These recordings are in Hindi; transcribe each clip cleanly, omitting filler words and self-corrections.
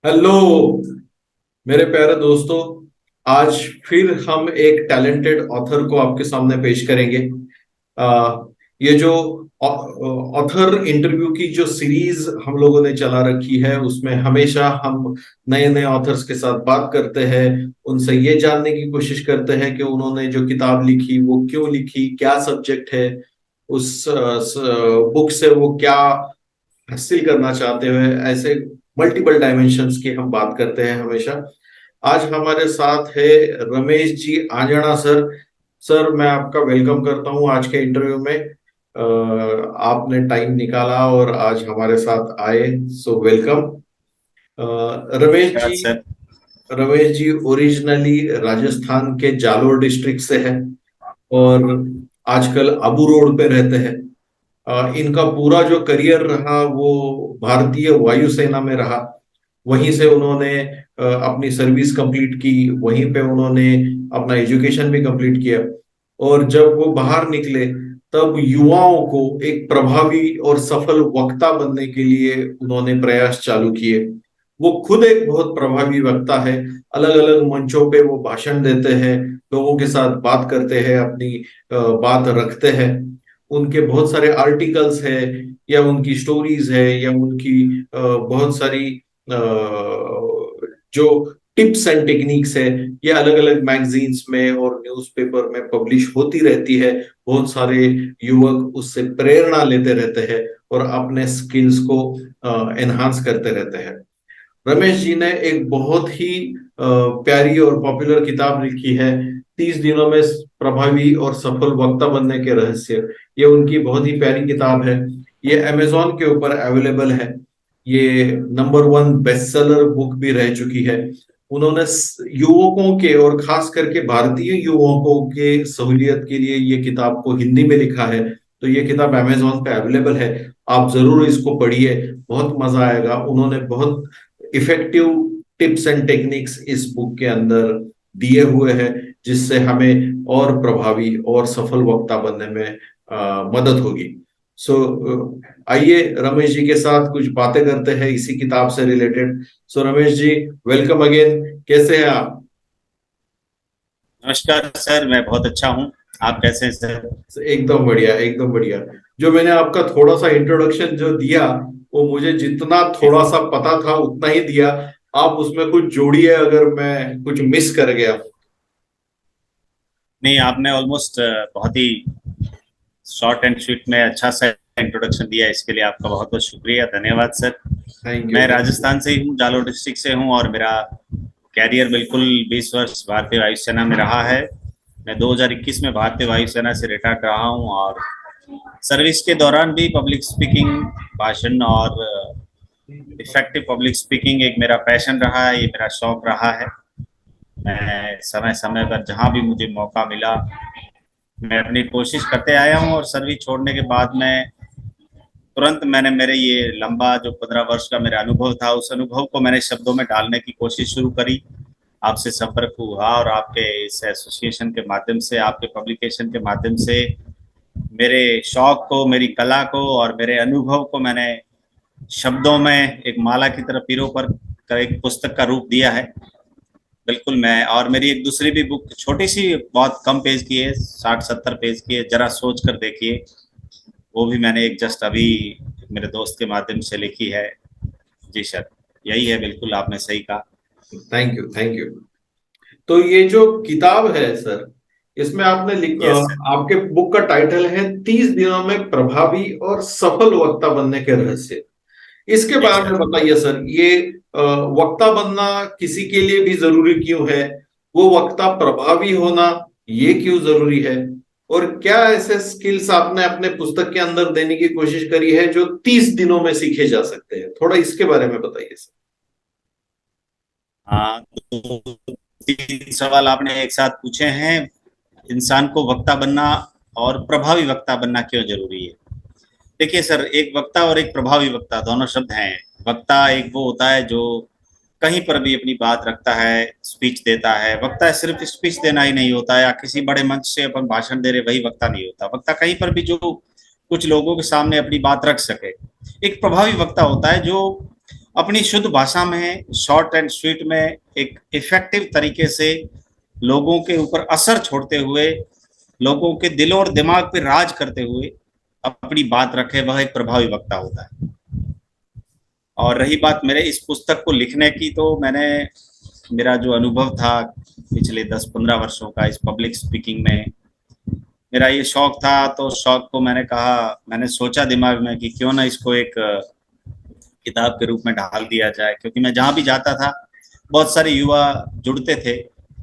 हेलो मेरे प्यारे दोस्तों। आज फिर हम एक टैलेंटेड ऑथर को आपके सामने पेश करेंगे। आ, ये जो ऑथर इंटरव्यू की जो सीरीज हम लोगों ने चला रखी है उसमें हमेशा हम नए नए ऑथर्स के साथ बात करते हैं। उनसे ये जानने की कोशिश करते हैं कि उन्होंने जो किताब लिखी वो क्यों लिखी, क्या सब्जेक्ट है उस बुक से, वो क्या हासिल करना चाहते हुए। ऐसे मल्टीपल डायमेंशंस की हम बात करते हैं हमेशा। आज हमारे साथ है रमेश जी आंजना सर। सर, मैं आपका वेलकम करता हूं आज के इंटरव्यू में। आपने टाइम निकाला और आज हमारे साथ आए, सो वेलकम। रमेश धन्यवाद जी। सर। रमेश जी ओरिजिनली राजस्थान के जालोर डिस्ट्रिक्ट से हैं और आजकल आबू रोड पे रहते हैं। इनका पूरा जो करियर रहा वो भारतीय वायुसेना में रहा। वहीं से उन्होंने अपनी सर्विस कंप्लीट की, वहीं पे उन्होंने अपना एजुकेशन भी कंप्लीट किया। और जब वो बाहर निकले तब युवाओं को एक प्रभावी और सफल वक्ता बनने के लिए उन्होंने प्रयास चालू किए। वो खुद एक बहुत प्रभावी वक्ता है। अलग अलग मंचों पे वो भाषण देते हैं, लोगों के साथ बात करते हैं, अपनी बात रखते हैं। उनके बहुत सारे आर्टिकल्स है, या उनकी स्टोरीज है, या उनकी बहुत सारी जो टिप्स एंड टेक्निक्स है, ये अलग अलग मैगजीन्स में और न्यूज़पेपर में पब्लिश होती रहती है। बहुत सारे युवक उससे प्रेरणा लेते रहते हैं और अपने स्किल्स को एनहांस करते रहते हैं। रमेश जी ने एक बहुत ही प्यारी और पॉपुलर किताब लिखी है, 30 दिनों में प्रभावी और सफल वक्ता बनने के रहस्य। ये उनकी बहुत ही प्यारी किताब है। ये अमेजोन के ऊपर अवेलेबल है। ये नंबर 1 बेस्ट सेलर बुक भी रह चुकी है। उन्होंने युवकों के और खास करके भारतीय युवकों के सहूलियत के लिए ये किताब को हिंदी में लिखा है। तो ये किताब अमेजोन पे अवेलेबल है। आप जरूर इसको पढ़िए, बहुत मजा आएगा। उन्होंने बहुत इफेक्टिव टिप्स एंड टेक्निक्स इस बुक के अंदर दिए हुए हैं, जिससे हमें और प्रभावी और सफल वक्ता बनने में मदद होगी। सो आइए रमेश जी के साथ कुछ बातें करते हैं इसी किताब से रिलेटेड। सो रमेश जी, वेलकम अगेन। कैसे हैं आप? नमस्कार सर, मैं बहुत अच्छा हूँ। आप कैसे हैं सर? एकदम बढ़िया, एकदम बढ़िया। जो मैंने आपका थोड़ा सा इंट्रोडक्शन जो दिया, वो मुझे जितना जी थोड़ा सर। सा पता था उतना ही दिया। आप उसमें कुछ जोड़िए अगर मैं कुछ मिस कर गया। नहीं, आपने ऑलमोस्ट बहुत ही शॉर्ट एंड स्वीट में अच्छा सा इंट्रोडक्शन दिया। इसके लिए आपका बहुत बहुत शुक्रिया, धन्यवाद सर। थैंक यू, मैं थैंक यू। राजस्थान से ही हूँ, जालोर डिस्ट्रिक्ट से हूँ, और मेरा कैरियर बिल्कुल 20 वर्ष भारतीय वायुसेना में रहा है। मैं 2021 में भारतीय वायुसेना से रिटायर्ड रहा हूँ, और सर्विस के दौरान भी पब्लिक स्पीकिंग, भाषण और इफेक्टिव पब्लिक स्पीकिंग एक मेरा पैशन रहा है, ये मेरा शौक रहा है। मैं समय समय पर जहाँ भी मुझे मौका मिला, मैं अपनी कोशिश करते आया हूँ। और सर्विस छोड़ने के बाद में तुरंत मैंने मेरे ये लंबा जो 15 वर्ष का मेरा अनुभव था, उस अनुभव को मैंने शब्दों में डालने की कोशिश शुरू करी। आपसे संपर्क हुआ, और आपके इस एसोसिएशन के माध्यम से, आपके पब्लिकेशन के माध्यम से मेरे शौक को, मेरी कला को और मेरे अनुभव को मैंने शब्दों में एक माला की तरह पिरो पर एक पुस्तक का रूप दिया है। बिल्कुल। मैं और मेरी एक दूसरी भी बुक, छोटी सी, बहुत कम पेज की है, 60-70 पेज की है, जरा सोच कर देखिए। वो भी मैंने एक जस्ट अभी मेरे दोस्त के माध्यम से लिखी है। जी सर, यही है, बिल्कुल आपने सही कहा। Thank you, thank you. तो ये जो किताब है सर, इसमें आपने यस सर। आपके बुक का टाइटल है 30 दिनों में प्रभावी और सफल वक्ता बनने के रहस्य। इसके जी बारे में सर। बताइए सर। ये वक्ता बनना किसी के लिए भी जरूरी क्यों है? वो वक्ता प्रभावी होना ये क्यों जरूरी है? और क्या ऐसे स्किल्स आपने अपने पुस्तक के अंदर देने की कोशिश करी है जो 30 दिनों में सीखे जा सकते हैं? थोड़ा इसके बारे में बताइए सर। हाँ, तो 3 सवाल आपने एक साथ पूछे हैं। इंसान को वक्ता बनना और प्रभावी वक्ता बनना क्यों जरूरी है? देखिए सर, एक वक्ता और एक प्रभावी वक्ता दोनों शब्द हैं। वक्ता एक वो होता है जो कहीं पर भी अपनी बात रखता है, स्पीच देता है। वक्ता सिर्फ स्पीच देना ही नहीं होता, या किसी बड़े मंच से अपन भाषण दे रहे, वही वक्ता नहीं होता। वक्ता कहीं पर भी जो कुछ लोगों के सामने अपनी बात रख सके। एक प्रभावी वक्ता होता है जो अपनी शुद्ध भाषा में, शॉर्ट एंड स्वीट में, एक इफेक्टिव तरीके से लोगों के ऊपर असर छोड़ते हुए, लोगों के दिल और दिमाग पे राज करते हुए अपनी बात रखे, वह एक प्रभावी वक्ता होता है। और रही बात मेरे इस पुस्तक को लिखने की, तो मेरा जो अनुभव था पिछले 10-15 वर्षों का इस पब्लिक स्पीकिंग में, मेरा ये शौक था, तो शौक को मैंने सोचा दिमाग में कि क्यों ना इसको एक किताब के रूप में ढाल दिया जाए, क्योंकि मैं जहां भी जाता था बहुत सारे युवा जुड़ते थे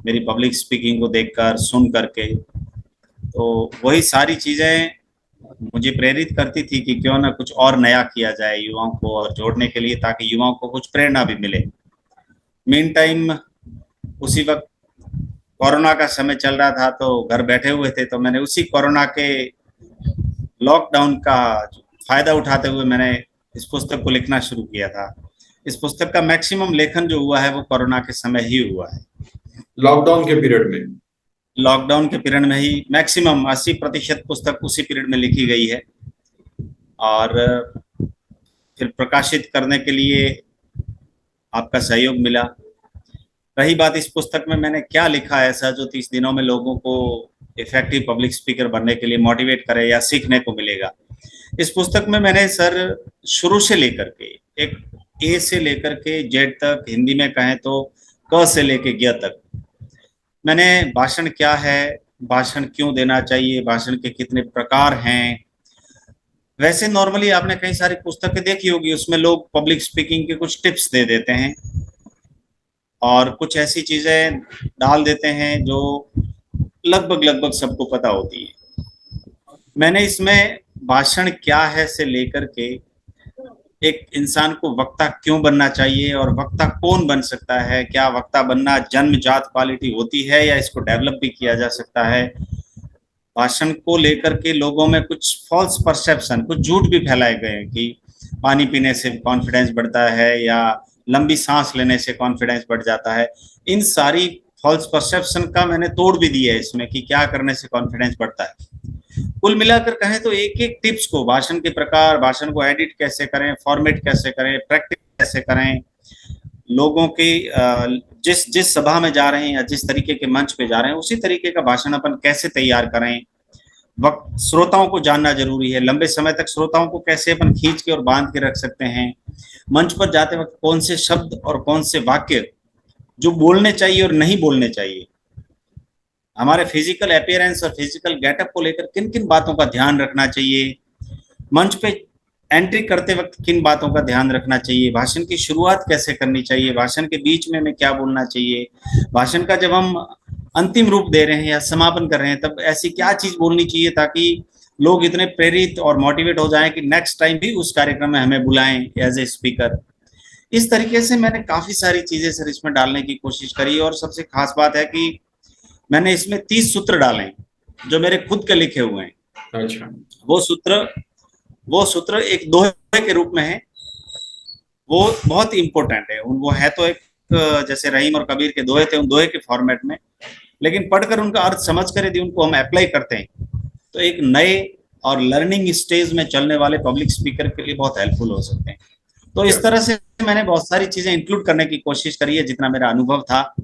मेरी पब्लिक स्पीकिंग को देखकर, सुन करके। तो वही सारी चीजें मुझे प्रेरित करती थी कि क्यों ना कुछ और नया किया जाए युवाओं को और जोड़ने के लिए, ताकि युवाओं को कुछ प्रेरणा भी मिले। मीन टाइम उसी वक्त कोरोना का समय चल रहा था, तो घर बैठे हुए थे, तो मैंने उसी कोरोना के लॉकडाउन का फायदा उठाते हुए मैंने इस पुस्तक को लिखना शुरू किया था। इस पुस्तक का मैक्सिमम लेखन जो हुआ है वो कोरोना के समय ही हुआ है। लॉकडाउन के पीरियड में? लॉकडाउन के पीरियड में ही मैक्सिमम 80% पुस्तक उसी पीरियड में लिखी गई है। और फिर प्रकाशित करने के लिए आपका सहयोग मिला। रही बात इस पुस्तक में मैंने क्या लिखा है ऐसा जो 30 दिनों में लोगों को इफेक्टिव पब्लिक स्पीकर बनने के लिए मोटिवेट करे या सीखने को मिलेगा। इस पुस्तक में मैंने सर शुरू से लेकर के एक ए से लेकर के जेड तक, हिंदी में कहें तो क से लेके ग तक, मैंने भाषण क्या है, भाषण क्यों देना चाहिए, भाषण के कितने प्रकार हैं। वैसे नॉर्मली आपने कई सारी पुस्तकें देखी होगी, उसमें लोग पब्लिक स्पीकिंग के कुछ टिप्स दे देते हैं और कुछ ऐसी चीजें डाल देते हैं जो लगभग लगभग सबको पता होती है। मैंने इसमें भाषण क्या है से लेकर के एक इंसान को वक्ता क्यों बनना चाहिए और वक्ता कौन बन सकता है, क्या वक्ता बनना जन्मजात क्वालिटी होती है या इसको डेवलप भी किया जा सकता है, भाषण को लेकर के लोगों में कुछ फॉल्स परसेप्शन, कुछ झूठ भी फैलाए गए हैं कि पानी पीने से कॉन्फिडेंस बढ़ता है या लंबी सांस लेने से कॉन्फिडेंस बढ़ जाता है। इन सारी फॉल्स परसेप्शन का मैंने तोड़ भी दिया है इसमें कि क्या करने से कॉन्फिडेंस बढ़ता है। कुल मिलाकर कहें तो एक एक टिप्स को, भाषण के प्रकार, भाषण को एडिट कैसे करें, फॉर्मेट कैसे करें, प्रैक्टिस कैसे करें, लोगों की जिस जिस सभा में जा रहे हैं या जिस तरीके के मंच पे जा रहे हैं उसी तरीके का भाषण अपन कैसे तैयार करें। वक्त श्रोताओं को जानना जरूरी है, लंबे समय तक श्रोताओं को कैसे अपन खींच के और बांध के रख सकते हैं। मंच पर जाते वक्त कौन से शब्द और कौन से वाक्य जो बोलने चाहिए और नहीं बोलने चाहिए, हमारे फिजिकल अपीयरेंस और फिजिकल गेटअप को लेकर किन किन बातों का ध्यान रखना चाहिए, मंच पे एंट्री करते वक्त किन बातों का ध्यान रखना चाहिए, भाषण की शुरुआत कैसे करनी चाहिए, भाषण के बीच में हमें क्या बोलना चाहिए, भाषण का जब हम अंतिम रूप दे रहे हैं या समापन कर रहे हैं तब ऐसी क्या चीज बोलनी चाहिए ताकि लोग इतने प्रेरित और मोटिवेट हो जाएं कि नेक्स्ट टाइम भी उस कार्यक्रम में हमें बुलाएं एज ए स्पीकर। इस तरीके से मैंने काफी सारी चीजें सर इसमें डालने की कोशिश करी और सबसे खास बात है कि मैंने इसमें 30 सूत्र डाले जो मेरे खुद के लिखे हुए हैं। अच्छा। वो सूत्र एक दोहे के रूप में है, वो बहुत इंपॉर्टेंट है। वो है तो एक जैसे रहीम और कबीर के दोहे थे, उन दोहे के फॉर्मेट में, लेकिन पढ़कर उनका अर्थ समझ कर यदि उनको हम अप्लाई करते हैं तो एक नए और लर्निंग स्टेज में चलने वाले पब्लिक स्पीकर के लिए बहुत हेल्पफुल हो सकते हैं। तो इस तरह से मैंने बहुत सारी चीजें इंक्लूड करने की कोशिश करी है जितना मेरा अनुभव था,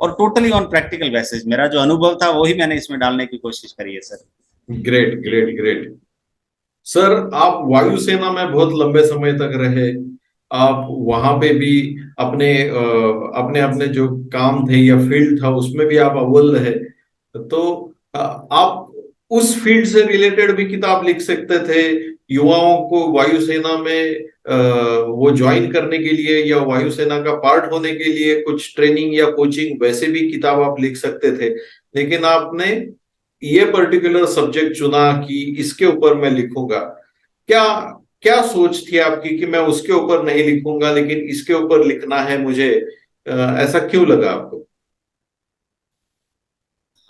और टोटली ऑन प्रैक्टिकल बेसिस मेरा जो अनुभव था वही मैंने इसमें डालने की कोशिश करी है sir. Great great great. Sir, आप वायुसेना में बहुत लंबे समय तक रहे, आप वहां पे भी अपने अपने अपने जो काम थे या फील्ड था उसमें भी आप अव्वल रहे, तो आप उस फील्ड से रिलेटेड भी किताब लिख सकते थे। युवाओं को वायुसेना में वो ज्वाइन करने के लिए या वायुसेना का पार्ट होने के लिए कुछ ट्रेनिंग या कोचिंग, वैसे भी किताब आप लिख सकते थे, लेकिन आपने ये पर्टिकुलर सब्जेक्ट चुना कि इसके ऊपर मैं लिखूंगा। क्या क्या सोच थी आपकी कि मैं उसके ऊपर नहीं लिखूंगा लेकिन इसके ऊपर लिखना है मुझे? ऐसा क्यों लगा आपको?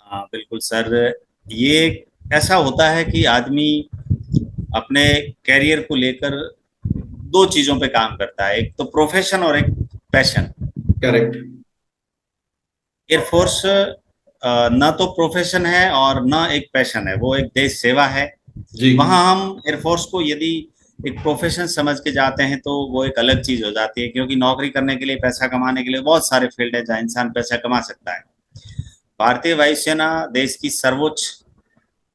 हाँ बिल्कुल सर, ये ऐसा होता है कि आदमी अपने कैरियर को लेकर दो चीजों पे काम करता है, एक तो प्रोफेशन और एक पैशन। करेक्ट। एयरफोर्स ना तो प्रोफेशन है और ना एक पैशन है, वो एक देश सेवा है। जी। वहां हम एयरफोर्स को यदि एक प्रोफेशन समझ के जाते हैं तो वो एक अलग चीज हो जाती है, क्योंकि नौकरी करने के लिए, पैसा कमाने के लिए बहुत सारे फील्ड है जहाँ इंसान पैसा कमा सकता है। भारतीय वायुसेना देश की सर्वोच्च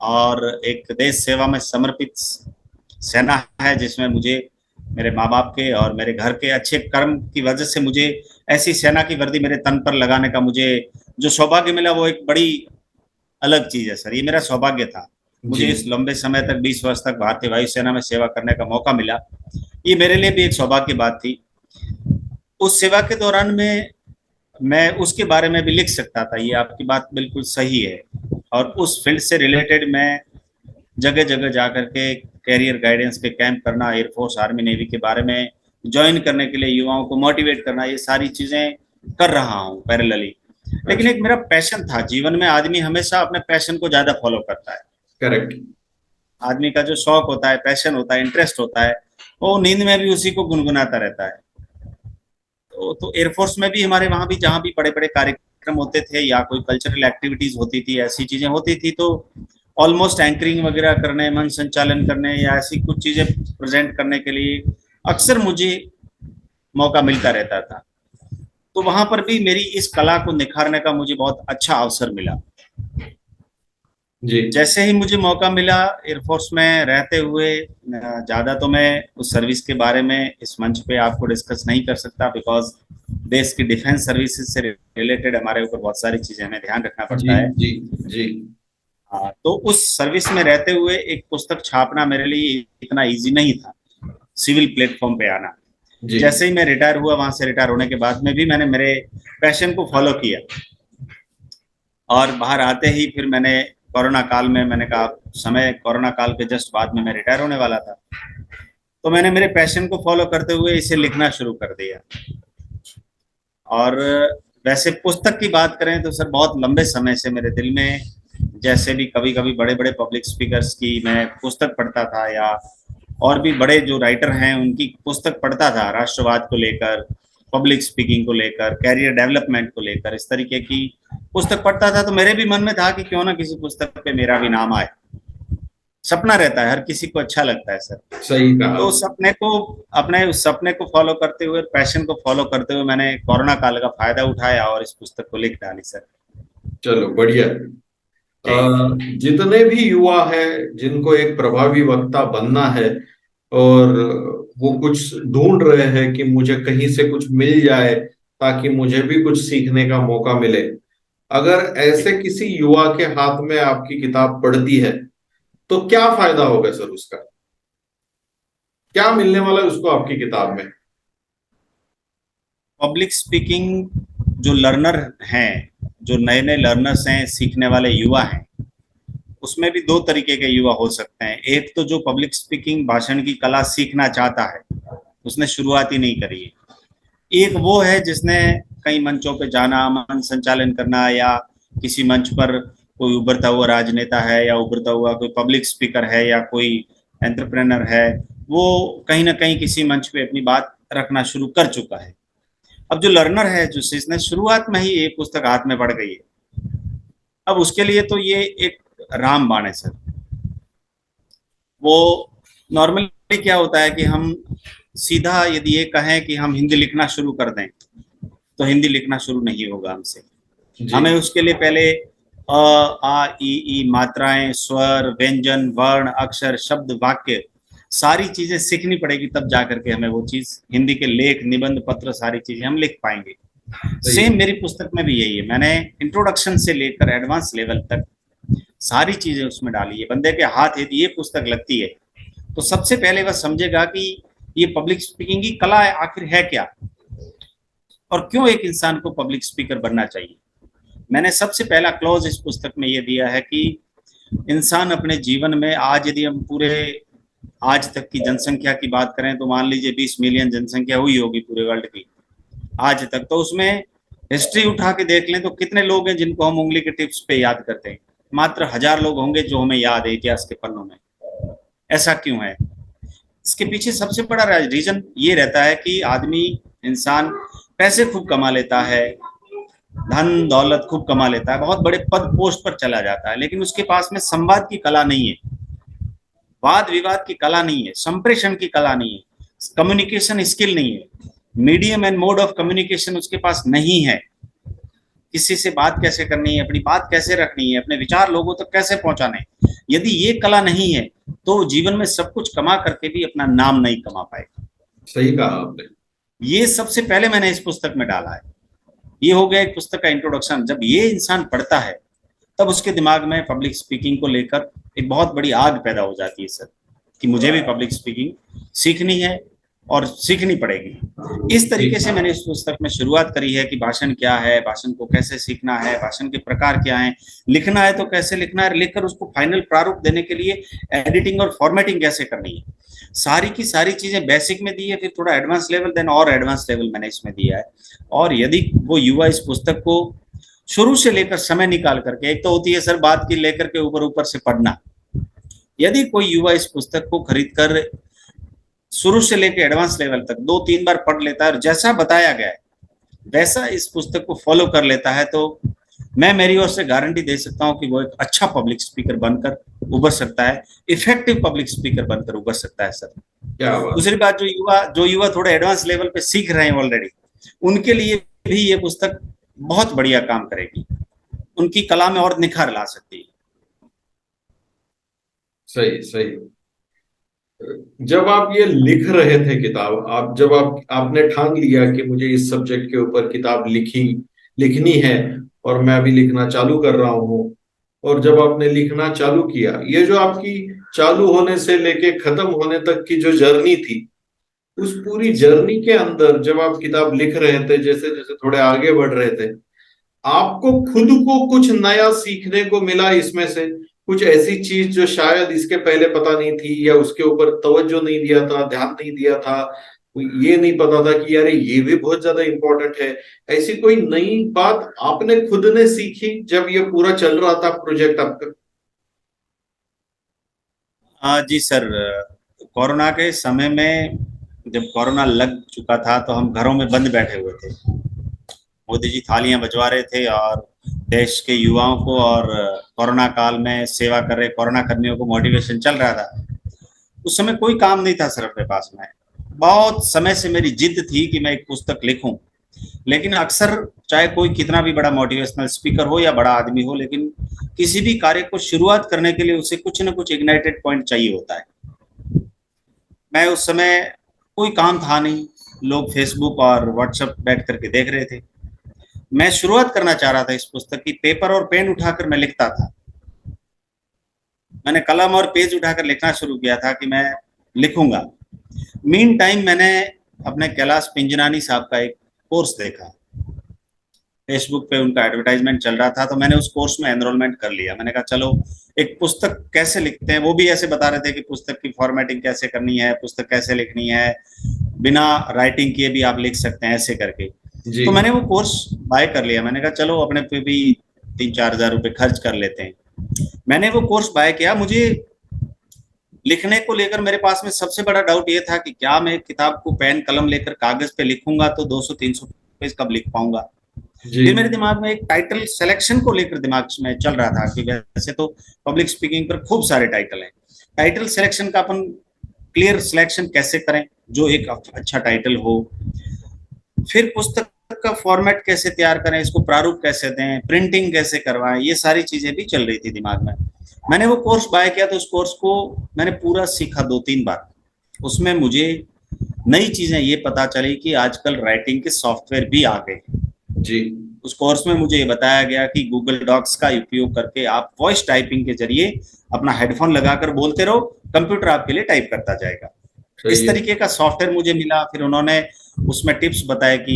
और एक देश सेवा में समर्पित सेना है, जिसमें मुझे मेरे माँ बाप के और मेरे घर के अच्छे कर्म की वजह से मुझे ऐसी सेना की वर्दी मेरे तन पर लगाने का मुझे जो सौभाग्य मिला, वो एक बड़ी अलग चीज है सर। ये मेरा सौभाग्य था। मुझे जी इस लंबे समय तक 20 वर्ष तक भारतीय वायुसेना में सेवा करने का मौका मिला। ये मेरे लिए भी एक सौभाग्य बात थी। उस सेवा के दौरान में मैं उसके बारे में भी लिख सकता था, ये आपकी बात बिल्कुल सही है। और उस फील्ड से रिलेटेड मैं जगह जगह जाकर के कैरियर गाइडेंस के कैंप करना, एयरफोर्स आर्मी नेवी के बारे में ज्वाइन करने के लिए युवाओं को मोटिवेट करना, ये सारी चीजें कर रहा हूँ पैरेलली। लेकिन अच्छा। एक मेरा पैशन था। जीवन में आदमी हमेशा अपने पैशन को ज्यादा फॉलो करता है। करेक्ट। आदमी का जो शौक होता है, पैशन होता है, इंटरेस्ट होता है, वो नींद में भी उसी को गुनगुनाता रहता है। तो एयरफोर्स में भी हमारे वहां भी, जहां भी बड़े बड़े कार्यक्रम होते थे या कोई कल्चरल एक्टिविटीज होती थी, ऐसी चीजें होती थी, तो ऑलमोस्ट एंकरिंग वगैरह करने, मन संचालन करने या ऐसी कुछ चीजें प्रेजेंट करने के लिए अक्सर मुझे मौका मिलता रहता था। तो वहां पर भी मेरी इस कला को निखारने का मुझे बहुत अच्छा अवसर मिला। जी जैसे ही मुझे मौका मिला एयरफोर्स में रहते हुए, ज्यादा तो मैं उस सर्विस के बारे में इस मंच पे आपको डिस्कस नहीं कर सकता, बिकॉज देश की डिफेंस सर्विसेज से रिलेटेड हमारे ऊपर बहुत सारी चीजें हमें ध्यान रखना जी पड़ता है। जी जी हाँ, तो उस सर्विस में रहते हुए एक पुस्तक छापना मेरे लिए इतना इजी नहीं था, सिविल प्लेटफॉर्म पे आना। जी जैसे ही मैं रिटायर हुआ, वहां से रिटायर होने के बाद में भी मैंने मेरे पैशन को फॉलो किया, और बाहर आते ही फिर मैंने कोरोना काल में, मैंने कहा समय कोरोना काल के जस्ट बाद में मैं रिटायर होने वाला था, तो मैंने मेरे पैशन को फॉलो करते हुए इसे लिखना शुरू कर दिया। और वैसे पुस्तक की बात करें तो सर बहुत लंबे समय से मेरे दिल में, जैसे भी कभी कभी बड़े बड़े पब्लिक स्पीकर्स की मैं पुस्तक पढ़ता था, या और भी बड़े जो राइटर हैं उनकी पुस्तक पढ़ता था, राष्ट्रवाद को लेकर, पब्लिक स्पीकिंग को लेकर, कैरियर डेवलपमेंट को लेकर, इस तरीके की पुस्तक पढ़ता था, तो मेरे भी मन में था कि क्यों ना किसी पुस्तक पे मेरा भी नाम आए। सपना रहता है, हर किसी को अच्छा लगता है सर। सही कहा तो आपने। सपने को, अपने उस सपने को फॉलो करते हुए, पैशन को फॉलो करते हुए, मैंने कोरोना काल का फायदा उठाया और इस पुस्तक को लिख डाली सर। चलो बढ़िया। जी जितने भी युवा हैं जिनको एक प्रभावी वक्ता बनना है, और वो कुछ ढूंढ रहे हैं कि मुझे कहीं से कुछ मिल जाए ताकि मुझे भी कुछ सीखने का मौका मिले, अगर जी। ऐसे किसी युवा के हाथ में आपकी किताब पड़ती है तो क्या फायदा होगा सर उसका? क्या मिलने वाला है उसको आपकी किताब में? पब्लिक स्पीकिंग, जो लर्नर हैं, जो नए नए लर्नर्स हैं, सीखने वाले युवा हैं, उसमें भी दो तरीके के युवा हो सकते हैं। एक तो जो पब्लिक स्पीकिंग, भाषण की कला सीखना चाहता है, उसने शुरुआत ही नहीं करी है। एक वो है जिसने कई मंचों पे जाना, मन संचालन करना, या किसी मंच पर कोई उभरता हुआ राजनेता है, या उभरता हुआ कोई पब्लिक स्पीकर है, या कोई एंटरप्रेनर है, वो कहीं ना कहीं किसी मंच पे अपनी बात रखना शुरू कर चुका है। अब जो लर्नर है, जो जिसने शुरुआत में ही एक पुस्तक हाथ में पड़ गई है, अब उसके लिए तो ये एक रामबाण है सर। वो नॉर्मली क्या होता है कि हम सीधा यदि ये कहें कि हम हिंदी लिखना शुरू कर दें, तो हिंदी लिखना शुरू नहीं होगा हमसे। जी हमें उसके लिए पहले अ, आ, ई मात्राएं, स्वर, व्यंजन, वर्ण, अक्षर, शब्द, वाक्य, सारी चीजें सीखनी पड़ेगी, तब जाकर के हमें वो चीज, हिंदी के लेख, निबंध, पत्र, सारी चीजें हम लिख पाएंगे। सही है। सेम मेरी पुस्तक में भी यही है। मैंने इंट्रोडक्शन से लेकर एडवांस लेवल तक सारी चीजें उसमें डाली है। बंदे के हाथ यदि ये पुस्तक लगती है, तो सबसे पहले वह समझेगा कि ये पब्लिक स्पीकिंग की कला आखिर है क्या, और क्यों एक इंसान को पब्लिक स्पीकर बनना चाहिए। मैंने सबसे पहला क्लॉज इस पुस्तक में ये दिया है कि इंसान अपने जीवन में, आज यदि हम पूरे आज तक की जनसंख्या की बात करें, तो मान लीजिए 20 मिलियन जनसंख्या हुई होगी पूरे वर्ल्ड की आज तक, तो उसमें हिस्ट्री उठा के देख लें तो कितने लोग हैं जिनको हम उंगली के टिप्स पे याद करते हैं? मात्र 1000 लोग होंगे जो हमें याद है इतिहास के पन्नों में। ऐसा क्यों है? इसके पीछे सबसे बड़ा रीजन ये रहता है कि आदमी, इंसान पैसे खूब कमा लेता है, धन दौलत खूब कमा लेता है, बहुत बड़े पद पोस्ट पर चला जाता है, लेकिन उसके पास में संवाद की कला नहीं है। वाद विवाद की कला नहीं है, संप्रेषण की कला नहीं है, कम्युनिकेशन स्किल नहीं है, medium and mode of communication उसके पास नहीं है, किसी से बात कैसे करनी है, अपनी बात कैसे रखनी है, अपने विचार लोगों तक कैसे पहुंचाने, यदि ये कला नहीं है तो जीवन में सब कुछ कमा करके भी अपना नाम नहीं कमा पाएगा। सही कहा आपने। ये सबसे पहले मैंने इस पुस्तक में डाला है। ये हो गया एक पुस्तक का इंट्रोडक्शन। जब ये इंसान पढ़ता है तब उसके दिमाग में पब्लिक स्पीकिंग को लेकर एक बहुत बड़ी आग पैदा हो जाती है सर, कि मुझे भी पब्लिक स्पीकिंग सीखनी है और सीखनी पड़ेगी। इस तरीके से मैंने इस पुस्तक में शुरुआत करी है कि भाषण क्या है, भाषण को कैसे सीखना है, भाषण के प्रकार क्या हैं, लिखना है तो कैसे लिखना है, लिखकर उसको फाइनल प्रारूप देने के लिए एडिटिंग और फॉर्मेटिंग कैसे करनी है, सारी की सारी चीजें बेसिक में दी है। फिर थोड़ा एडवांस लेवल, देन और एडवांस लेवल मैंने इसमें दिया है। और यदि वो युवा इस पुस्तक को शुरू से लेकर समय निकाल करके, एक तो होती है सर बात की लेकर के ऊपर ऊपर से पढ़ना, यदि कोई युवा इस पुस्तक को खरीद कर शुरू से लेकर एडवांस लेवल तक 2-3 बार पढ़ लेता है और जैसा बताया गया है वैसा इस पुस्तक को फॉलो कर लेता है, तो मैं मेरी ओर से गारंटी दे सकता हूं कि वो एक अच्छा पब्लिक स्पीकर बनकर उभर सकता है, इफेक्टिव पब्लिक स्पीकर बनकर उभर सकता है सर। क्या बात। दूसरी बात, जो युवा थोड़े एडवांस लेवल पे सीख रहे हैं ऑलरेडी, उनके लिए भी ये पुस्तक बहुत बढ़िया काम करेगी, उनकी कला में और निखार ला सकती है। सही सही। जब आप ये लिख रहे थे किताब, जब आपने ठान लिया कि मुझे इस सब्जेक्ट के ऊपर किताब लिखनी है और मैं अभी लिखना चालू कर रहा हूँ, और जब आपने लिखना चालू किया, ये जो आपकी चालू होने से लेके खत्म होने तक की जो जर्नी थी, उस पूरी जर्नी के अंदर जब आप किताब लिख रहे थे, जैसे जैसे थोड़े आगे बढ़ रहे थे, आपको खुद को कुछ नया सीखने को मिला इसमें से? कुछ ऐसी चीज जो शायद इसके पहले पता नहीं थी, या उसके ऊपर तवज्जो नहीं दिया था, ध्यान नहीं दिया था, ये नहीं पता था कि यार ये भी बहुत ज्यादा इंपॉर्टेंट है, ऐसी कोई नई बात आपने खुद ने सीखी जब ये पूरा चल रहा था प्रोजेक्ट आपका? हाँ जी सर, कोरोना के समय में जब कोरोना लग चुका था तो हम घरों में बंद बैठे हुए थे। मोदी जी थालियां बजवा रहे थे और देश के युवाओं को, और कोरोना काल में सेवा कर रहे कोरोना कर्मियों को मोटिवेशन चल रहा था। उस समय कोई काम नहीं था सर अपने पास में। बहुत समय से मेरी जिद थी कि मैं एक पुस्तक लिखूं, लेकिन अक्सर चाहे कोई कितना भी बड़ा मोटिवेशनल स्पीकर हो या बड़ा आदमी हो, लेकिन किसी भी कार्य को शुरुआत करने के लिए उसे कुछ न कुछ इग्नाइटेड पॉइंट चाहिए होता है। मैं उस समय कोई काम था नहीं, लोग फेसबुक और व्हाट्सएप बैठ करके देख रहे थे। मैं शुरुआत करना चाह रहा था इस पुस्तक की, पेपर और पेन उठाकर मैं लिखता था। मैंने कलम और पेज उठाकर लिखना शुरू किया था कि मैं लिखूंगा। मीन टाइम मैंने अपने कैलाश पिंजरानी साहब का एक कोर्स देखा, फेसबुक पे उनका एडवर्टाइजमेंट चल रहा था, तो मैंने उस कोर्स में एनरोलमेंट कर लिया। मैंने कहा चलो एक पुस्तक कैसे लिखते हैं, वो भी ऐसे बता रहे थे कि पुस्तक की फॉर्मेटिंग कैसे करनी है, पुस्तक कैसे लिखनी है, बिना राइटिंग किए भी आप लिख सकते हैं ऐसे करके। जी। तो मैंने वो कोर्स बाय कर लिया। मैंने कहा चलो अपने पे भी 3-4 हजार रुपए खर्च कर लेते हैं। मैंने वो कोर्स बाय किया। मुझे लिखने को लेकर मेरे पास में सबसे बड़ा डाउट ये था कि क्या मैं किताब को पेन कलम लेकर कागज पे लिखूंगा तो 200-300 पेज कब लिख पाऊंगा। जी। फिर मेरे दिमाग में एक टाइटल सिलेक्शन को लेकर दिमाग में चल रहा था कि वैसे तो पब्लिक स्पीकिंग पर खूब सारे टाइटल हैं, टाइटल सिलेक्शन का अपन क्लियर सिलेक्शन कैसे करें जो एक अच्छा टाइटल हो। फिर पुस्तक का फॉर्मेट कैसे तैयार करें, इसको प्रारूप कैसे दें, प्रिंटिंग कैसे करवाएं, ये सारी चीजें भी चल रही थी दिमाग में। मैंने वो कोर्स बाय किया, तो उस कोर्स को मैंने पूरा सीखा 2-3 बार। उसमें मुझे नई चीजें ये पता चली कि आजकल राइटिंग के सॉफ्टवेयर भी आ गए। जी। उस कोर्स में मुझे ये बताया गया कि गूगल डॉक्स का उपयोग करके आप वॉइस टाइपिंग के जरिए अपना हेडफोन लगाकर बोलते रहो, कंप्यूटर आपके लिए टाइप करता जाएगा। इस तरीके का सॉफ्टवेयर मुझे मिला। फिर उन्होंने उसमें टिप्स बताए कि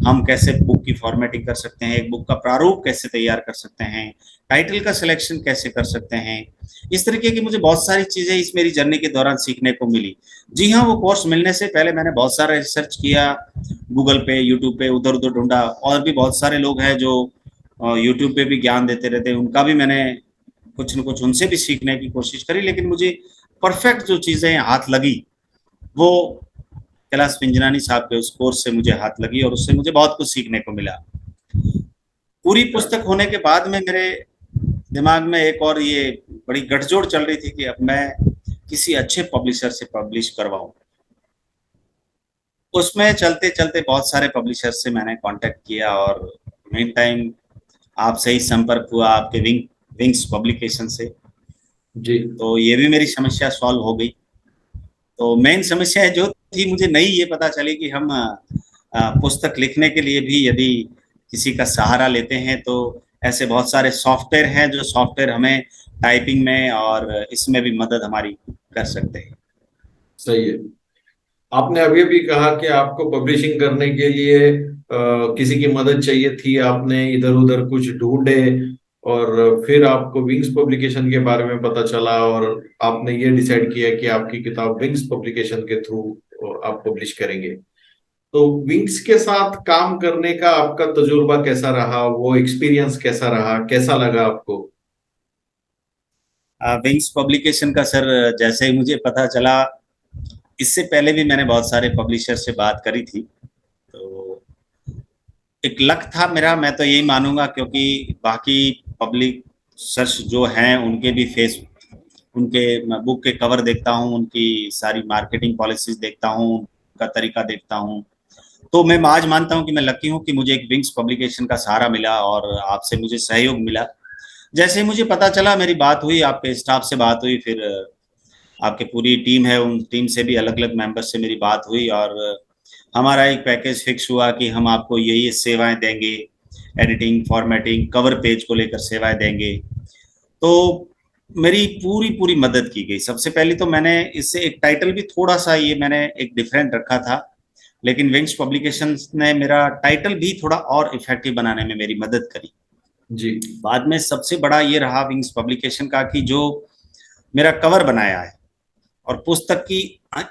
हम कैसे बुक की फॉर्मेटिंग कर सकते हैं, एक बुक का प्रारूप कैसे तैयार कर सकते हैं, टाइटल का सिलेक्शन कैसे कर सकते हैं। इस तरीके की मुझे बहुत सारी चीजें इस मेरी जर्नी के दौरान सीखने को मिली। जी हाँ, वो कोर्स मिलने से पहले मैंने बहुत सारा रिसर्च किया, गूगल पे, यूट्यूब पे उधर उधर ढूंढा। और भी बहुत सारे लोग हैं जो यूट्यूब पे भी ज्ञान देते रहते हैं, उनका भी मैंने कुछ न कुछ उनसे भी सीखने की कोशिश करी। लेकिन मुझे परफेक्ट जो चीजें हाथ लगी वो कैलाश पिंजरानी साहब के उस कोर्स से मुझे हाथ लगी, और उससे मुझे बहुत कुछ सीखने को मिला। पूरी पुस्तक होने के बाद में मेरे दिमाग में एक और ये बड़ी गठजोड़ चल रही थी कि अब मैं किसी अच्छे पब्लिशर से पब्लिश करवाऊं। उसमें चलते चलते बहुत सारे पब्लिशर से मैंने कांटेक्ट किया और मेन टाइम आपसे ही संपर्क हुआ, आपके विंग्स पब्लिकेशन से। जी। तो ये भी मेरी समस्या सॉल्व हो गई। तो मेन समस्या जो थी मुझे नहीं ये पता चली कि हम पुस्तक लिखने के लिए भी यदि किसी का सहारा लेते हैं तो ऐसे बहुत सारे सॉफ्टवेयर हैं जो सॉफ्टवेयर हमें टाइपिंग में और इसमें भी मदद हमारी कर सकते हैं। सही है। आपने अभी भी कहा कि आपको पब्लिशिंग करने के लिए किसी की मदद चाहिए थी, आपने इधर उधर कुछ ढूंढे और फिर आपको विंग्स पब्लिकेशन के बारे में पता चला और आपने ये डिसाइड किया कि आपकी किताब विंग्स पब्लिकेशन के थ्रू आप पब्लिश करेंगे। तो विंग्स के साथ काम करने का आपका तजुर्बा कैसा रहा, वो एक्सपीरियंस कैसा रहा, कैसा लगा आपको? विंग्स पब्लिकेशन का सर, जैसे ही मुझे पता चला, इससे पहले भी मैंने बहुत सारे पब्लिशर से बात करी थी। तो एक लक था मेरा, मैं तो यही मानूंगा, क्योंकि बाकी पब्लिशर्स जो हैं उनके भी फेस, उनके बुक के कवर देखता हूँ, उनकी सारी मार्केटिंग पॉलिसीज देखता हूँ, उनका तरीका देखता हूँ। तो मैं आज मानता हूँ कि मैं लकी हूँ कि मुझे एक विंग्स पब्लिकेशन का सहारा मिला और आपसे मुझे सहयोग मिला। जैसे ही मुझे पता चला, मेरी बात हुई, आपके स्टाफ से बात हुई, फिर आपके पूरी टीम है, उन टीम से भी अलग अलग मेंबर से मेरी बात हुई और हमारा एक पैकेज फिक्स हुआ कि हम आपको ये सेवाएं देंगे, एडिटिंग, फॉर्मेटिंग, कवर पेज को लेकर सेवाएं देंगे। तो मेरी पूरी पूरी मदद की गई। सबसे पहले तो मैंने इससे एक टाइटल भी थोड़ा सा ये मैंने एक डिफरेंट रखा था, लेकिन विंग्स पब्लिकेशंस ने मेरा टाइटल भी थोड़ा और इफेक्टिव बनाने में मेरी मदद करी। जी। बाद में सबसे बड़ा ये रहा विंग्स पब्लिकेशन का कि जो मेरा कवर बनाया है और पुस्तक की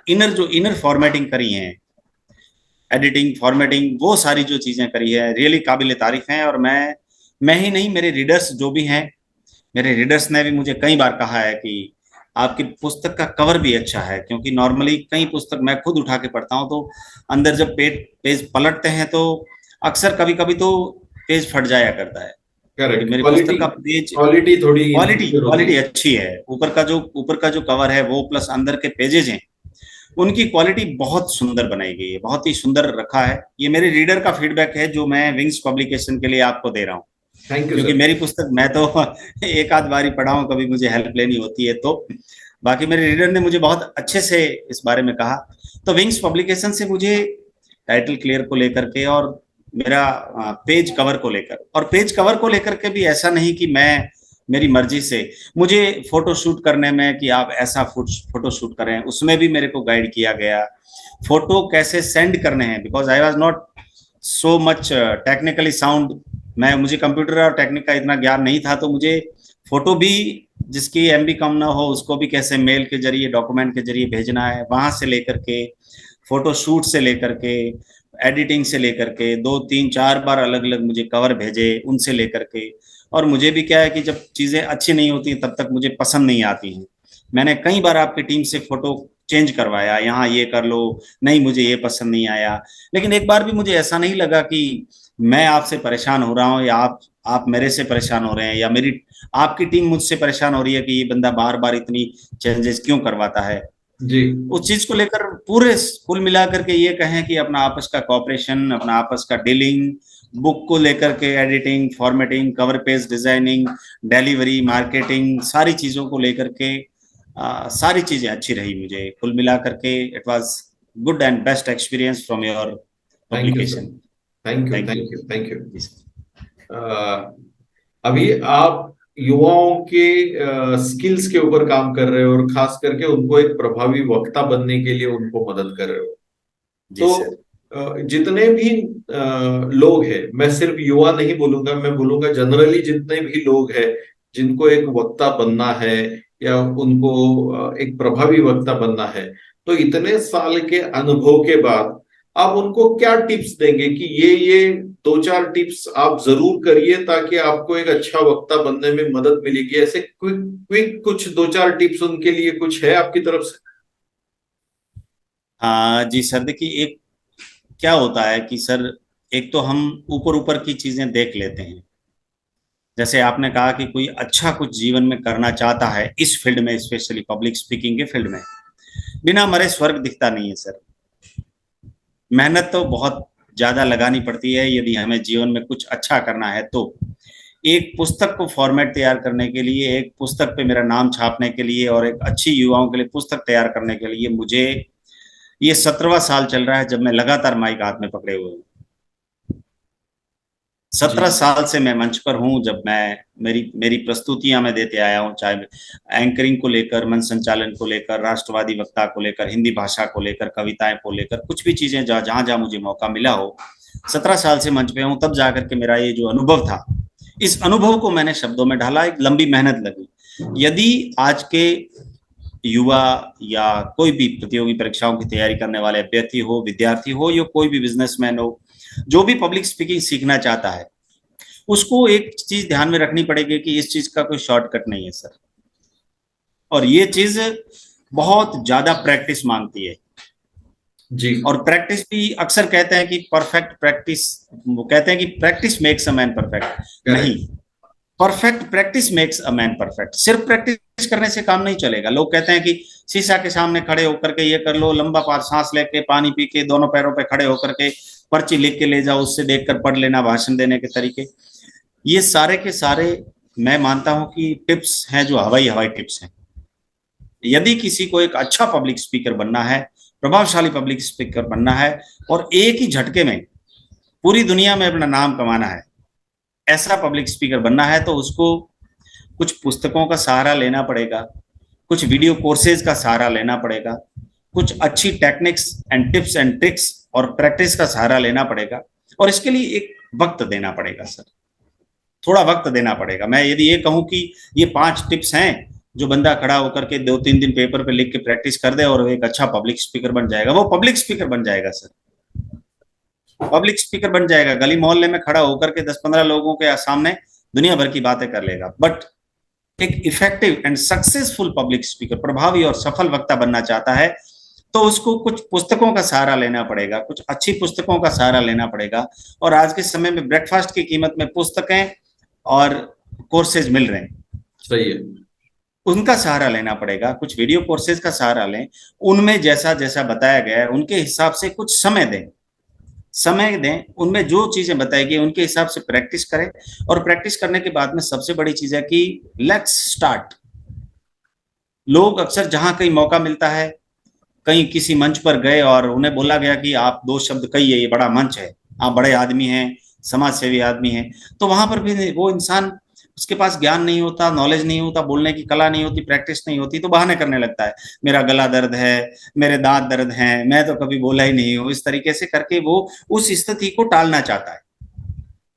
इनर फॉर्मेटिंग करी है, एडिटिंग, फॉर्मेटिंग, वो सारी जो चीजें करी है, रियली काबिल तारीफ हैं। और मैं ही नहीं, मेरे रीडर्स जो भी हैं, मेरे रीडर्स ने भी मुझे कई बार कहा है कि आपकी पुस्तक का कवर भी अच्छा है। क्योंकि नॉर्मली कई पुस्तक मैं खुद उठा के पढ़ता हूँ, तो अंदर जब पेज पलटते हैं तो अक्सर कभी कभी तो पेज फट जाया करता है। लेकिन करेक्ट। मेरी क्वालिटी पुस्तक का पेज, क्वालिटी थोड़ी क्वालिटी इन्फीरियर होती क्वालिटी है। अच्छी है। ऊपर का जो कवर है वो प्लस अंदर के पेजेज हैं, उनकी क्वालिटी बहुत सुंदर बनाई गई है, बहुत ही सुंदर रखा है। ये मेरे रीडर का फीडबैक है जो मैं विंग्स पब्लिकेशन के लिए आपको दे रहा हूँ। थैंक यू क्योंकि सर। मेरी पुस्तक मैं तो एक आध बार ही पढ़ा हूँ, कभी मुझे हेल्प लेनी होती है तो। बाकी मेरे रीडर ने मुझे बहुत अच्छे से इस बारे में कहा। तो विंग्स पब्लिकेशन से मुझे टाइटल क्लियर को लेकर के और मेरा पेज कवर को लेकर, और पेज कवर को लेकर के भी ऐसा नहीं कि मैं मेरी मर्जी से, मुझे फोटो शूट करने में कि आप ऐसा फोटो शूट करें, उसमें भी मेरे को गाइड किया गया। फोटो कैसे सेंड करने हैं, because I was not so much technically sound, मैं, मुझे कंप्यूटर और टेक्निक का इतना ज्ञान नहीं था। तो मुझे फोटो भी जिसकी एमबी कम ना हो उसको भी कैसे मेल के जरिए, डॉक्यूमेंट के जरिए भेजना है, वहां से लेकर के फोटो शूट से लेकर के एडिटिंग से लेकर के 2 3 4 बार अलग अलग मुझे कवर भेजे, उनसे लेकर के। और मुझे भी क्या है कि जब चीजें अच्छी नहीं होती तब तक मुझे पसंद नहीं आती हैं। मैंने कई बार आपकी टीम से फोटो चेंज करवाया, यहाँ ये कर लो, नहीं मुझे ये पसंद नहीं आया। लेकिन एक बार भी मुझे ऐसा नहीं लगा कि मैं आपसे परेशान हो रहा हूँ या आप मेरे से परेशान हो रहे हैं, या मेरी आपकी टीम मुझसे परेशान हो रही है कि ये बंदा बार बार इतनी चेंजेस क्यों करवाता है। जी। उस चीज को लेकर पूरे कुल मिलाकर के ये कहें कि अपना आपस का कॉपरेशन, अपना आपस का डीलिंग, बुक को लेकर के editing, formatting, cover page designing, delivery, marketing, सारी चीजों को लेकर के सारी चीजें अच्छी रही। मुझे कुल मिलाकर के it was good and best experience from your thank you sir. Publication. Thank you, thank you. Thank you, thank you. अभी आप युवाओं के स्किल्स के ऊपर काम कर रहे हो और खास करके उनको एक प्रभावी वक्ता बनने के लिए उनको मदद कर रहे हो। जी तो सर। जितने भी लोग हैं, मैं सिर्फ युवा नहीं बोलूंगा, मैं बोलूंगा जनरली जितने भी लोग हैं जिनको एक वक्ता बनना है या उनको एक प्रभावी वक्ता बनना है, तो इतने साल के अनुभव के बाद आप उनको क्या टिप्स देंगे कि ये 2 4 टिप्स आप जरूर करिए ताकि आपको एक अच्छा वक्ता बनने में मदद मिलेगी? ऐसे क्विक क्विक कुछ 2 4 टिप्स उनके लिए कुछ है आपकी तरफ से? हाँ जी सर, देखिए, एक क्या होता है कि सर, एक तो हम ऊपर ऊपर की चीजें देख लेते हैं, जैसे आपने कहा कि कोई अच्छा कुछ जीवन में करना चाहता है इस फील्ड में, स्पेशली पब्लिक स्पीकिंग के फील्ड में, बिना मरे स्वर्ग दिखता नहीं है सर। मेहनत तो बहुत ज्यादा लगानी पड़ती है यदि हमें जीवन में कुछ अच्छा करना है तो। एक पुस्तक को फॉर्मेट तैयार करने के लिए, एक पुस्तक पे मेरा नाम छापने के लिए और एक अच्छी युवाओं के लिए पुस्तक तैयार करने के लिए मुझे, ये 17वां साल चल रहा है जब मैं लगातार माइक हाथ में पकड़े हुए हूँ। जी 17 साल से मैं मंच पर हूँ। जब मैं मेरी मेरी प्रस्तुतियां मैं देते आया हूँ, चाहे एंकरिंग को लेकर, मंच संचालन को लेकर, राष्ट्रवादी वक्ता को लेकर, हिंदी भाषा को लेकर, कविताएं को लेकर, कुछ भी चीजें जहां जहां मुझे मौका मिला हो, 17 साल से मंच पे हूँ, तब जाकर के मेरा ये जो अनुभव था, इस अनुभव को मैंने शब्दों में ढाला। एक लंबी मेहनत लगी। यदि आज के युवा या कोई भी प्रतियोगी परीक्षाओं की तैयारी करने वाले अभ्यर्थी हो, विद्यार्थी हो, या कोई भी बिजनेसमैन हो, जो भी पब्लिक स्पीकिंग सीखना चाहता है, उसको एक चीज ध्यान में रखनी पड़ेगी कि इस चीज का कोई शॉर्टकट नहीं है सर। और ये चीज बहुत ज्यादा प्रैक्टिस मांगती है। जी और प्रैक्टिस भी, अक्सर कहते हैं कि परफेक्ट प्रैक्टिस, वो कहते हैं कि practice makes a man perfect. नहीं, correct. Perfect practice makes a man perfect. सिर्फ प्रैक्टिस करने से काम नहीं चलेगा। लोग कहते हैं कि शीशा के सामने खड़े होकर के ये कर लो, लंबा पास सांस लेके, पानी पी के, दोनों पैरों पे खड़े होकर के पर्ची लिख के ले जाओ, उससे देखकर पढ़ लेना भाषण देने के तरीके। ये सारे के सारे मैं मानता हूं कि टिप्स हैं जो हवाई हवाई टिप्स हैं। यदि किसी को एक अच्छा पब्लिक स्पीकर बनना है, प्रभावशाली पब्लिक स्पीकर बनना है, और एक ही झटके में पूरी दुनिया में अपना नाम कमाना है, ऐसा पब्लिक स्पीकर बनना है, तो उसको कुछ पुस्तकों का सहारा लेना पड़ेगा, कुछ वीडियो कोर्सेज का सहारा लेना पड़ेगा, कुछ अच्छी techniques and tips and tricks और प्रैक्टिस का सहारा लेना पड़ेगा, और इसके लिए एक वक्त देना पड़ेगा सर। थोड़ा वक्त देना पड़ेगा। मैं यदि ये कहूं कि ये 5 टिप्स हैं जो बंदा खड़ा होकर के 2-3 दिन पेपर पे लिख के प्रैक्टिस कर दे और एक अच्छा पब्लिक स्पीकर बन जाएगा, वो पब्लिक स्पीकर बन जाएगा सर। पब्लिक स्पीकर बन जाएगा, गली मोहल्ले में खड़ा होकर के 10-15 लोगों के सामने दुनिया भर की बातें कर लेगा। बट एक effective and successful public speaker, प्रभावी और सफल वक्ता बनना चाहता है, तो उसको कुछ पुस्तकों का सहारा लेना पड़ेगा, कुछ अच्छी पुस्तकों का सहारा लेना पड़ेगा। और आज के समय में ब्रेकफास्ट की कीमत में पुस्तकें और कोर्सेज मिल रहे हैं, सही है। उनका सहारा लेना पड़ेगा। कुछ वीडियो कोर्सेज का सहारा लें, उनमें जैसा जैसा बताया गया है उनके हिसाब से कुछ समय दें, उनमें जो चीजें बताई गई उनके हिसाब से प्रैक्टिस करें। और प्रैक्टिस करने के बाद में सबसे बड़ी चीज है कि लेट्स स्टार्ट। लोग अक्सर जहां कहीं मौका मिलता है, कहीं किसी मंच पर गए और उन्हें बोला गया कि आप 2 शब्द कहिए, ये बड़ा मंच है, आप बड़े आदमी हैं, समाज सेवी आदमी हैं, तो वहां पर भी वो इंसान, उसके पास ज्ञान नहीं होता, नॉलेज नहीं होता, बोलने की कला नहीं होती, प्रैक्टिस नहीं होती, तो बहाने करने लगता है। मेरा गला दर्द है, मेरे दांत दर्द हैं, मैं तो कभी बोला ही नहीं हूं, इस तरीके से करके वो उस स्थिति को टालना चाहता है।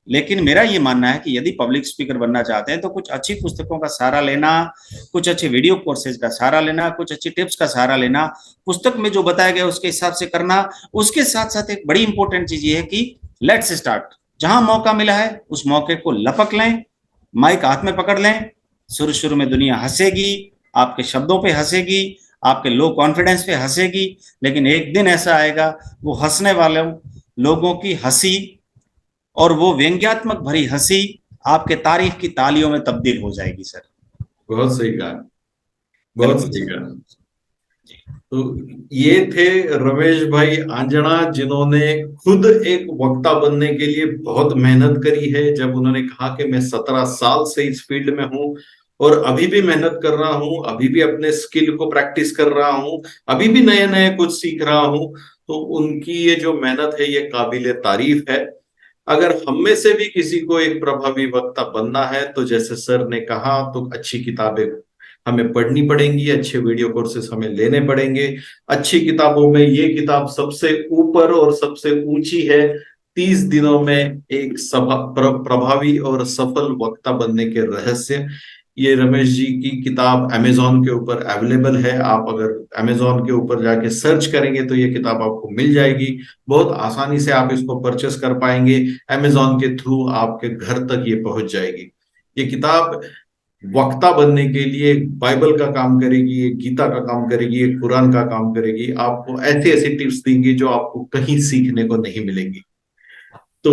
लेकिन मेरा ये मानना है कि यदि पब्लिक स्पीकर बनना चाहते हैं तो कुछ अच्छी पुस्तकों का सहारा लेना, कुछ अच्छे वीडियो कोर्सेज का सहारा लेना, कुछ अच्छी टिप्स का सहारा लेना, पुस्तक में जो बताया गया उसके हिसाब से करना। उसके साथ साथ एक बड़ी इंपॉर्टेंट चीज ये है कि लेट्स स्टार्ट। जहां मौका मिला है उस मौके को लपक लें, माइक हाथ में पकड़ लें। शुरू शुरू में दुनिया हंसेगी, आपके शब्दों पे हंसेगी, आपके लो कॉन्फिडेंस पे हंसेगी, लेकिन एक दिन ऐसा आएगा वो हंसने वाले लोगों की हंसी और वो व्यंग्यात्मक भरी हंसी आपके तारीफ की तालियों में तब्दील हो जाएगी सर। बहुत सही कहा, बहुत बिल्कुल सही सर। कहा। तो ये थे रमेश भाई आंजना, जिन्होंने खुद एक वक्ता बनने के लिए बहुत मेहनत करी है। जब उन्होंने कहा कि मैं 17 साल से इस फील्ड में हूं और अभी भी मेहनत कर रहा हूं, अभी भी अपने स्किल को प्रैक्टिस कर रहा हूं, अभी भी नए नए कुछ सीख रहा हूं, तो उनकी ये जो मेहनत है ये काबिले तारीफ है। अगर हम में से भी किसी को एक प्रभावी वक्ता बनना है तो जैसे सर ने कहा, तो अच्छी किताबें हमें पढ़नी पड़ेंगी, अच्छे वीडियो कोर्सेस हमें लेने पड़ेंगे। अच्छी किताबों में ये किताब सबसे ऊपर और सबसे ऊंची है, 30 दिनों में एक प्रभावी और सफल वक्ता बनने के रहस्य। ये रमेश जी की किताब अमेजोन के ऊपर अवेलेबल है। आप अगर अमेजोन के ऊपर जाके सर्च करेंगे तो ये किताब आपको मिल जाएगी। बहुत आसानी से आप इसको परचेस कर पाएंगे, अमेजोन के थ्रू आपके घर तक ये पहुंच जाएगी। ये किताब वक्ता बनने के लिए बाइबल का काम करेगी, एक गीता का काम करेगी, एक कुरान का काम करेगी। आपको ऐसी ऐसी टिप्स देंगी जो आपको कहीं सीखने को नहीं मिलेंगी। तो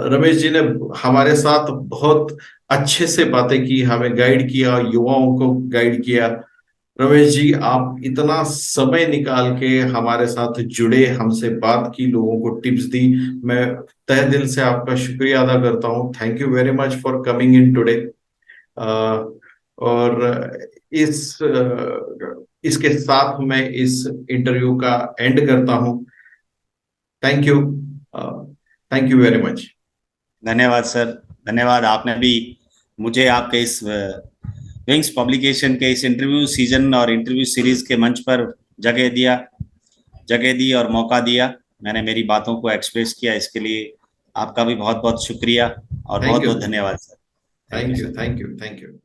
रमेश जी ने हमारे साथ बहुत अच्छे से बातें की, हमें गाइड किया, युवाओं को गाइड किया। रमेश जी, आप इतना समय निकाल के हमारे साथ जुड़े, हमसे बात की, लोगों को टिप्स दी, मैं तहे दिल से आपका शुक्रिया अदा करता हूँ। Thank you very much for coming in today. और इसके साथ मैं इस इंटरव्यू का एंड करता हूँ। Thank you, thank you very much. धन्यवाद सर, धन्यवाद। आपने भी मुझे आपके इस विंग्स पब्लिकेशन के इस इंटरव्यू सीजन और इंटरव्यू सीरीज के मंच पर जगह दी और मौका दिया। मैंने मेरी बातों को एक्सप्रेस किया, इसके लिए आपका भी बहुत बहुत शुक्रिया और थैंक बहुत यू, बहुत धन्यवाद sir. Thank you thank you, sir. Thank you, thank you.